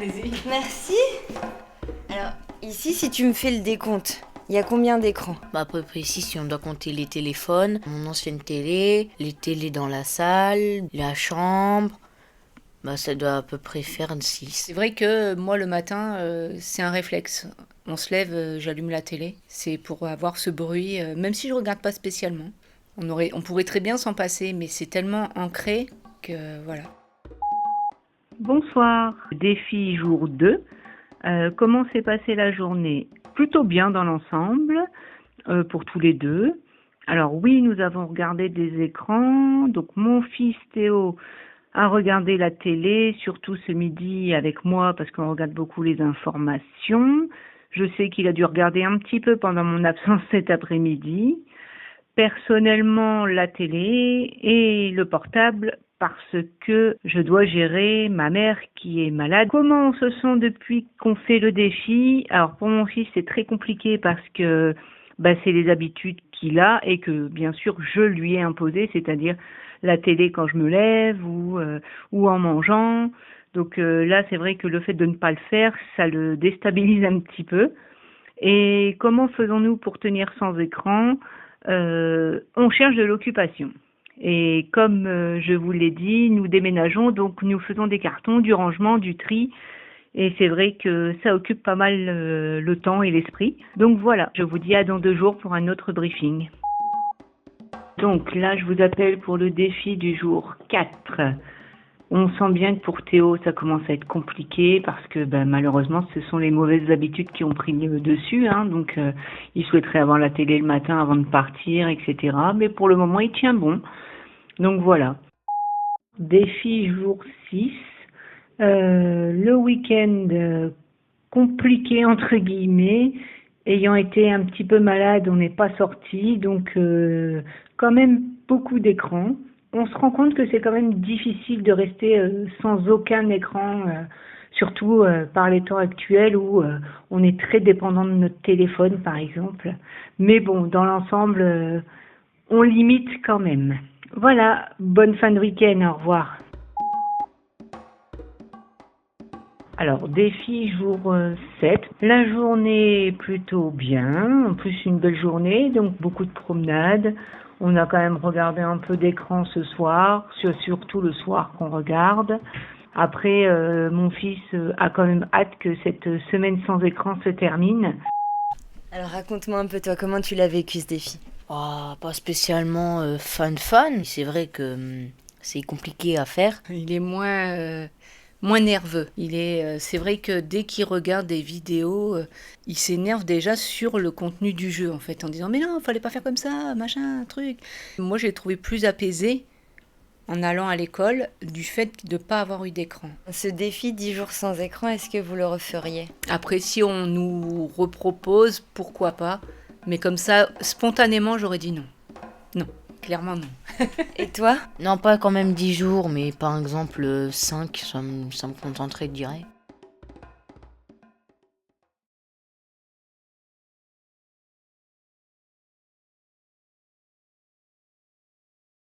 Allez-y. Merci. Alors, ici, si tu me fais le décompte, il y a combien d'écrans ? À peu près ici, si on doit compter les téléphones, mon ancienne télé, les télés dans la salle, la chambre, ça doit à peu près faire 6. C'est vrai que moi, le matin, c'est un réflexe. On se lève, j'allume la télé. C'est pour avoir ce bruit, même si je ne regarde pas spécialement. On pourrait très bien s'en passer, mais c'est tellement ancré que voilà. Bonsoir, défi jour 2. Comment s'est passée la journée ? Plutôt bien dans l'ensemble, pour tous les deux. Alors oui, nous avons regardé des écrans. Donc mon fils Théo a regardé la télé, surtout ce midi avec moi parce qu'on regarde beaucoup les informations. Je sais qu'il a dû regarder un petit peu pendant mon absence cet après-midi. Personnellement, la télé et le portable parce que je dois gérer ma mère qui est malade. Comment on se sent depuis qu'on fait le défi ? Alors pour mon fils, c'est très compliqué parce que c'est les habitudes qu'il a et que bien sûr je lui ai imposé, c'est-à-dire la télé quand je me lève ou en mangeant. Donc là, c'est vrai que le fait de ne pas le faire, ça le déstabilise un petit peu. Et comment faisons-nous pour tenir sans écran ? On cherche de l'occupation. Et comme je vous l'ai dit, nous déménageons, donc nous faisons des cartons, du rangement, du tri. Et c'est vrai que ça occupe pas mal le temps et l'esprit. Donc voilà, je vous dis à dans 2 jours pour un autre briefing. Donc là, je vous appelle pour le défi du jour 4. On sent bien que pour Théo, ça commence à être compliqué parce que malheureusement, ce sont les mauvaises habitudes qui ont pris le dessus. Donc, il souhaiterait avoir la télé le matin avant de partir, etc. Mais pour le moment, il tient bon. Donc voilà. Défi jour 6. Le week-end compliqué, entre guillemets. Ayant été un petit peu malade, on n'est pas sorti. Donc, quand même beaucoup d'écrans. On se rend compte que c'est quand même difficile de rester sans aucun écran, surtout par les temps actuels où on est très dépendant de notre téléphone, par exemple. Mais bon, dans l'ensemble, on limite quand même. Voilà, bonne fin de week-end, au revoir. Alors, défi jour 7. La journée est plutôt bien, en plus une belle journée, donc beaucoup de promenades. On a quand même regardé un peu d'écran ce soir, surtout le soir qu'on regarde. Après, mon fils a quand même hâte que cette semaine sans écran se termine. Alors raconte-moi un peu toi, comment tu l'as vécu ce défi ? Pas spécialement fun. C'est vrai que c'est compliqué à faire. Il est moins nerveux. C'est vrai que dès qu'il regarde des vidéos, il s'énerve déjà sur le contenu du jeu en fait, en disant mais non, fallait pas faire comme ça, machin, truc. Moi, j'ai trouvé plus apaisé en allant à l'école du fait de pas avoir eu d'écran. Ce défi 10 jours sans écran, est-ce que vous le referiez ? Après, si on nous repropose, pourquoi pas. Mais comme ça, spontanément, j'aurais dit non. Non, clairement non. Et toi ? Non, pas quand même 10 jours, mais par exemple 5, ça me contenterait, je dirais.